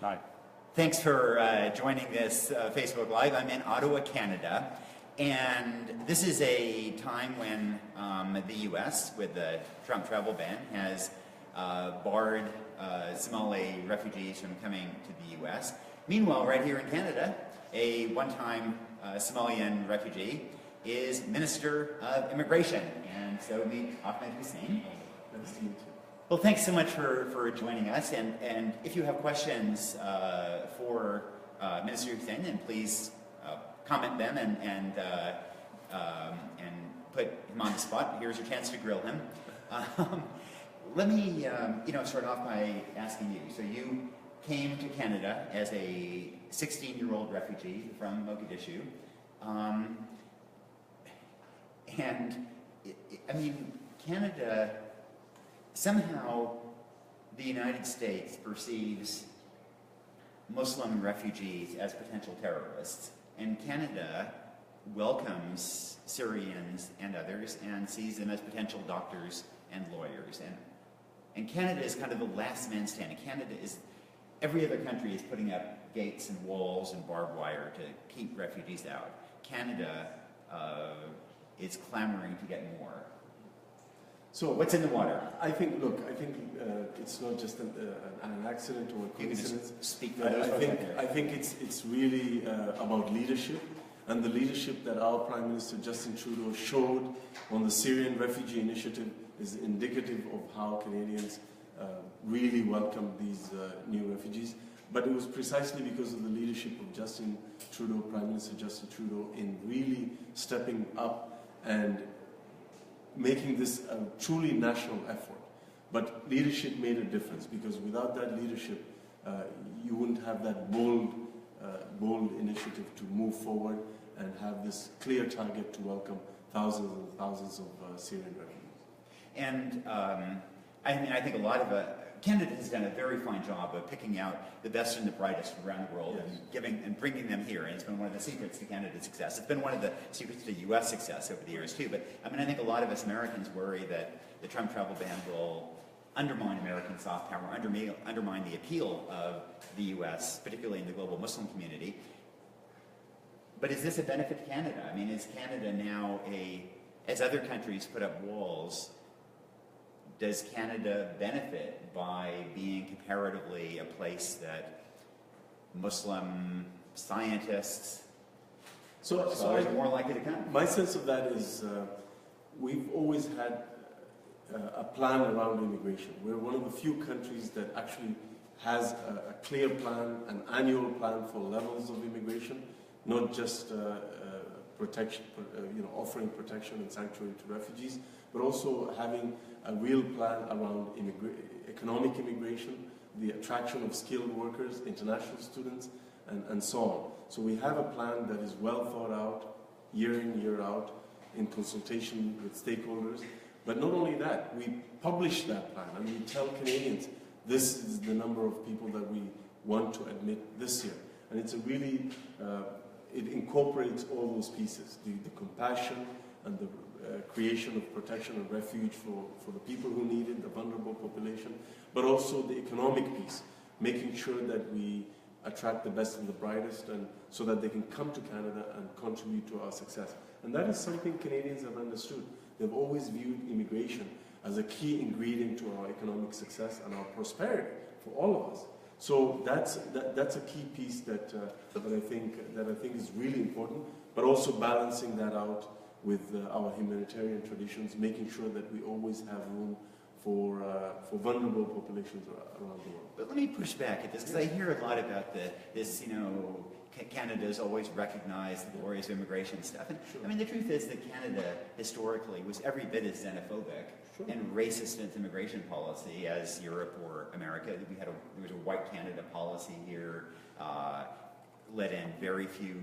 Hi. Thanks for joining this Facebook Live. I'm in Ottawa, Canada, and this is a time when the U.S., with the Trump travel ban, has barred Somali refugees from coming to the U.S. Meanwhile, right here in Canada, a one-time Somalian refugee is Minister of Immigration, and so meet Ahmed Hussen. Nice to meet you. Well, thanks so much for joining us, and if you have questions for Minister Hussen, then please comment them and put him on the spot. Here's your chance to grill him. Let me start off by asking you. So you came to Canada as a 16-year-old refugee from Mogadishu, Canada. Somehow, the United States perceives Muslim refugees as potential terrorists, and Canada welcomes Syrians and others and sees them as potential doctors and lawyers. And Canada is kind of the last man standing. Every other country is putting up gates and walls and barbed wire to keep refugees out. Canada is clamoring to get more. So what's in the water? I think it's not just an accident or a coincidence. I think it's really about leadership, and the leadership that our Prime Minister Justin Trudeau showed on the Syrian refugee initiative is indicative of how Canadians really welcome these new refugees. But it was precisely because of the leadership of Justin Trudeau, Prime Minister Justin Trudeau, in really stepping up and making this a truly national effort. But leadership made a difference, because without that leadership, you wouldn't have that bold initiative to move forward and have this clear target to welcome thousands and thousands of Syrian refugees. And I think a lot of Canada has done a very fine job of picking out the best and the brightest from around the world, yes, and bringing them here. And it's been one of the secrets to Canada's success. It's been one of the secrets to U.S. success over the years too. But I think a lot of us Americans worry that the Trump travel ban will undermine American soft power, undermine the appeal of the U.S., particularly in the global Muslim community. But is this a benefit to Canada? Is Canada now as other countries put up walls, does Canada benefit by being comparatively a place that Muslim scientists are more likely to come? My sense of that is we've always had a plan around immigration. We're one of the few countries that actually has a clear plan, an annual plan for levels of immigration, not just protection, offering protection and sanctuary to refugees, but also having a real plan around economic immigration, the attraction of skilled workers, international students, and so on. So we have a plan that is well thought out, year in, year out, in consultation with stakeholders. But not only that, we publish that plan, and we tell Canadians, this is the number of people that we want to admit this year. And it's a really, it incorporates all those pieces, the compassion and the creation of protection and refuge for the people who need it, the vulnerable population, but also the economic piece, making sure that we attract the best and the brightest, and so that they can come to Canada and contribute to our success. And that is something Canadians have understood. They've always viewed immigration as a key ingredient to our economic success and our prosperity for all of us. So that's a key piece that I think is really important, but also balancing that out with our humanitarian traditions, making sure that we always have room for vulnerable populations around the world. But let me push back at this, because I hear a lot about this, Canada's always recognized the glories of immigration stuff. And Sure. the truth is that Canada historically was every bit as xenophobic and racist in its immigration policy as Europe or America. There was a white Canada policy here, let in very few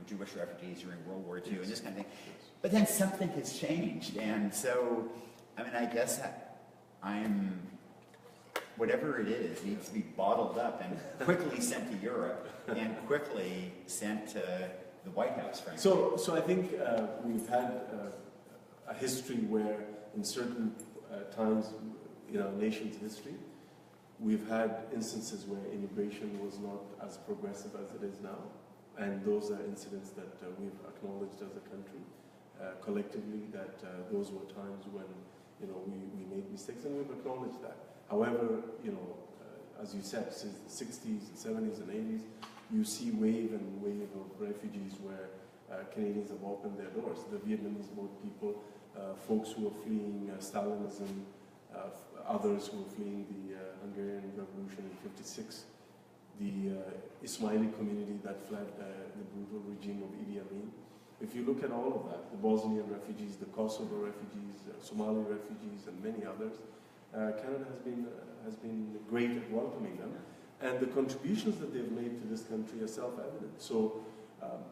Jewish refugees during World War II, and this kind of thing. But then something has changed, and so, I guess whatever it is needs to be bottled up and quickly sent to Europe and quickly sent to the White House, frankly. So I think we've had a history where in certain times in our nation's history, We've had instances where immigration was not as progressive as it is now, and those are incidents that we've acknowledged as a country collectively, that those were times when we made mistakes, and we've acknowledged that. However, as you said, since the 60s, the 70s, and 80s, you see wave and wave of refugees where Canadians have opened their doors. The Vietnamese boat people, folks who are fleeing Stalinism, others who are fleeing the Hungarian Revolution in '56, the Ismaili community that fled the brutal regime of Idi Amin. If you look at all of that, the Bosnian refugees, the Kosovo refugees, Somali refugees, and many others, Canada has been great at welcoming them, and the contributions that they've made to this country are self-evident. So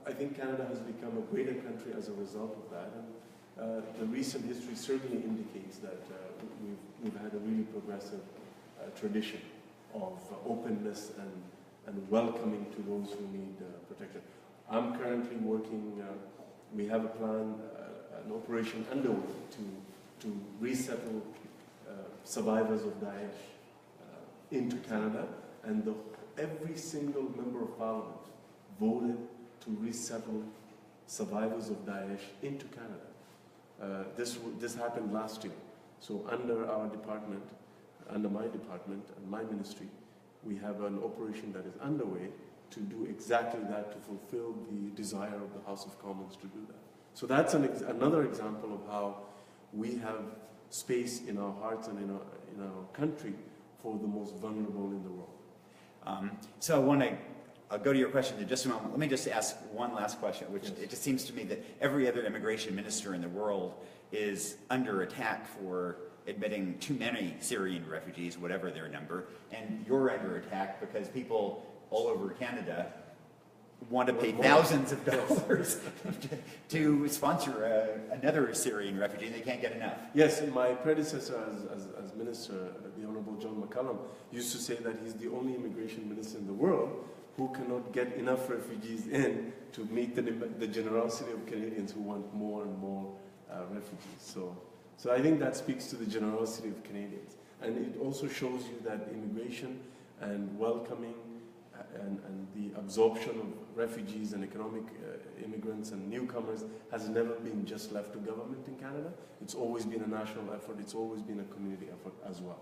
I think Canada has become a greater country as a result of that, and the recent history certainly indicates that we've had a really progressive tradition of openness and welcoming to those who need protection. I'm currently working, we have a plan, an operation underway to resettle survivors of Daesh into Canada, and every single member of parliament voted to resettle survivors of Daesh into Canada. This happened last year. So under our department, under my department and my ministry, we have an operation that is underway to do exactly that, to fulfill the desire of the House of Commons to do that. So that's another example of how we have space in our hearts and in our country for the most vulnerable in the world. So I'll go to your question in just a moment. Let me just ask one last question, which it just seems to me that every other immigration minister in the world is under attack for admitting too many Syrian refugees, whatever their number, and you're under attack because people all over Canada want to pay thousands of dollars to sponsor another Syrian refugee, and they can't get enough. Yes, my predecessor as minister, the Honorable John McCallum, used to say that he's the only immigration minister in the world who cannot get enough refugees in to meet the generosity of Canadians who want more and more refugees. So I think that speaks to the generosity of Canadians. And it also shows you that immigration and welcoming and the absorption of refugees and economic immigrants and newcomers has never been just left to government in Canada. It's always been a national effort. It's always been a community effort as well.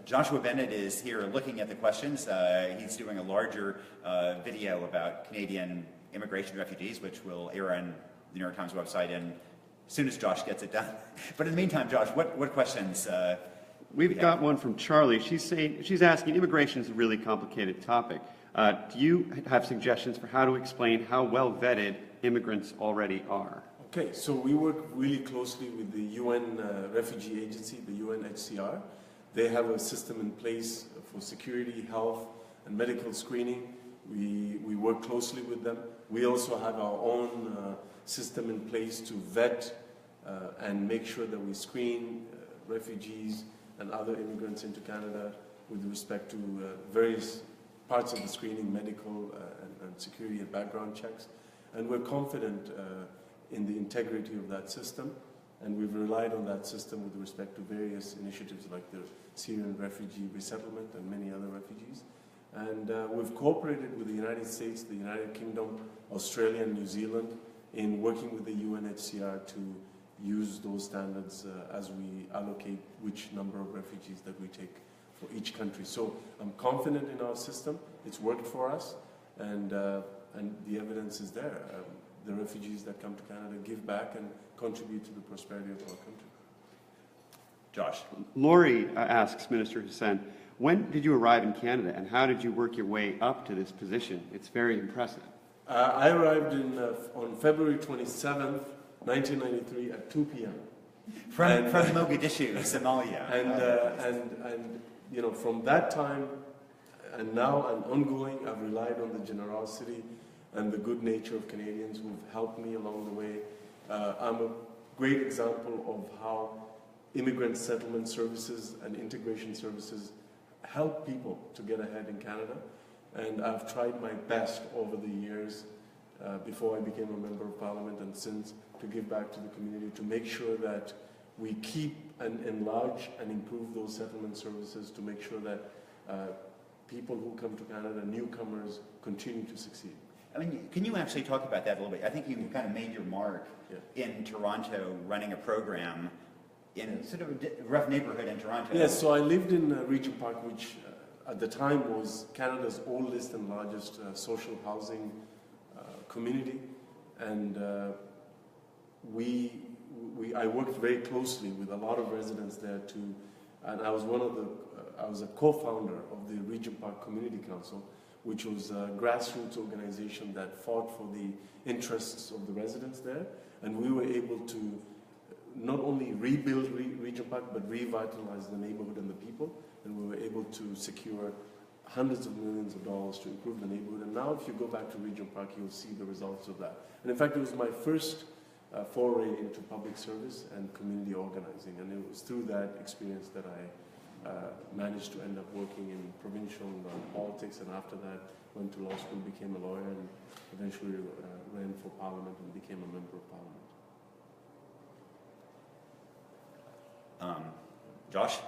Joshua Bennett is here looking at the questions. He's doing a larger video about Canadian immigration refugees, which will air on the New York Times website as soon as Josh gets it done. But in the meantime, Josh, what questions? We've got one from Charlie. She's asking, immigration is a really complicated topic. Do you have suggestions for how to explain how well vetted immigrants already are? Okay, so we work really closely with the UN Refugee Agency, the UNHCR. They have a system in place for security, health, and medical screening. We work closely with them. We also have our own system in place to vet and make sure that we screen refugees and other immigrants into Canada with respect to various parts of the screening, medical and security and background checks. And we're confident in the integrity of that system, and we've relied on that system with respect to various initiatives like the Syrian refugee resettlement and many other refugees. And we've cooperated with the United States, the United Kingdom, Australia, and New Zealand in working with the UNHCR to use those standards as we allocate which number of refugees that we take for each country. So I'm confident in our system. It's worked for us, and the evidence is there. The refugees that come to Canada give back and contribute to the prosperity of our country. Josh. Lori asks Minister Hussen, when did you arrive in Canada and how did you work your way up to this position? It's very impressive. I arrived on February 27th, 1993 at 2 p.m. From Mogadishu, Somalia. And you know, from that time and now and ongoing, I've relied on the generosity and the good nature of Canadians who've helped me along the way. I'm a great example of how immigrant settlement services and integration services help people to get ahead in Canada. And I've tried my best over the years, before I became a member of Parliament and since, to give back to the community, to make sure that we keep and enlarge and improve those settlement services to make sure that people who come to Canada, newcomers, continue to succeed. I mean, can you actually talk about that a little bit? I think you kind of made your mark in Toronto running a program in sort of a rough neighborhood in Toronto. Yes, so I lived in Regent Park, which at the time was Canada's oldest and largest social housing community. And I worked very closely with a lot of residents there too. And I was I was a co-founder of the Regent Park Community Council, which was a grassroots organization that fought for the interests of the residents there. And we were able to not only rebuild Regent Park, but revitalize the neighborhood and the people. And we were able to secure hundreds of millions of dollars to improve the neighborhood. And now if you go back to Regent Park, you'll see the results of that. And in fact, it was my first foray into public service and community organizing. And it was through that experience that I managed to end up working in provincial politics, and after that went to law school, became a lawyer, and eventually ran for parliament and became a member of parliament. Josh?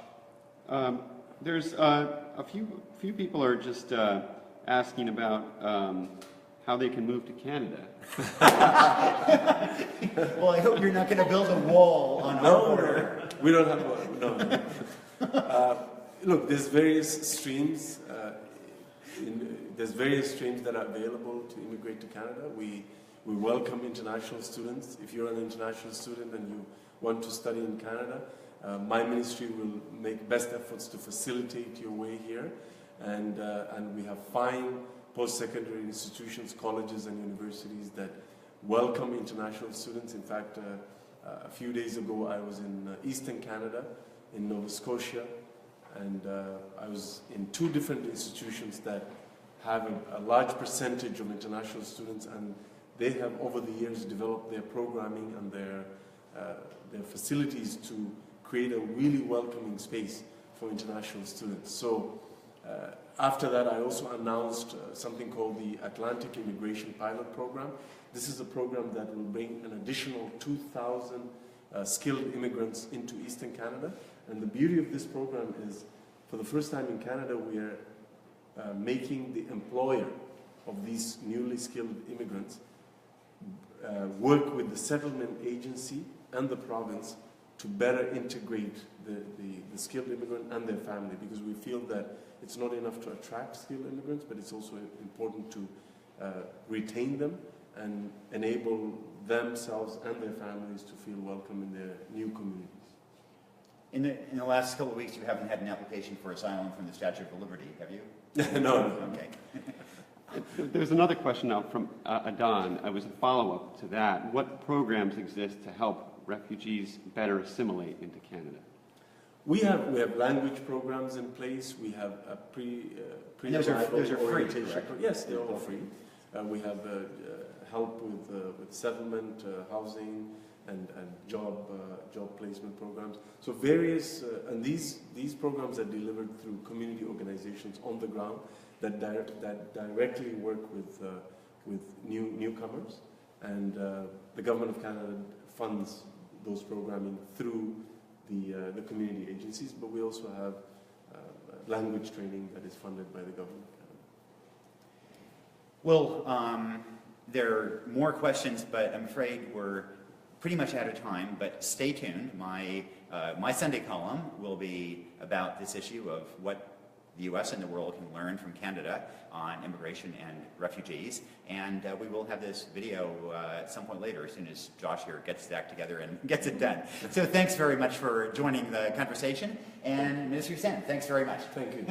There's a few people are just asking about how they can move to Canada. Well, I hope you're not going to build a wall on our border. We don't have a, no. Look, there's various streams. There's various streams that are available to immigrate to Canada. We welcome international students. If you're an international student and you want to study in Canada, my ministry will make best efforts to facilitate your way here. And we have fine post-secondary institutions, colleges and universities that welcome international students. In fact, a few days ago I was in Eastern Canada, in Nova Scotia, and I was in 2 different institutions that have a large percentage of international students, and they have over the years developed their programming and their facilities to create a really welcoming space for international students. So after that, I also announced something called the Atlantic Immigration Pilot Program. This is a program that will bring an additional 2,000 skilled immigrants into Eastern Canada. And the beauty of this program is, for the first time in Canada, we are making the employer of these newly skilled immigrants work with the settlement agency and the province to better integrate the skilled immigrant and their family, because we feel that it's not enough to attract skilled immigrants, but it's also important to retain them and enable themselves and their families to feel welcome in their new communities. In the last couple of weeks, you haven't had an application for asylum from the Statue of Liberty, have you? No. Okay. There's another question now from Adan. It was a follow-up to that. What programs exist to help refugees better assimilate into Canada? We have language programs in place. We have a those are free, correct? Yes, they're all free. We have help with settlement, housing, and job placement programs. So various, and these programs are delivered through community organizations on the ground that directly work with newcomers, and the Government of Canada funds those programming through the community agencies, but we also have language training that is funded by the Government of Canada. Well, there are more questions, but I'm afraid we're pretty much out of time, but stay tuned. My Sunday column will be about this issue of what the U.S. and the world can learn from Canada on immigration and refugees, and we will have this video at some point later, as soon as Josh here gets his act together and gets it done. So thanks very much for joining the conversation, and Minister Sen, thanks very much. Thank you.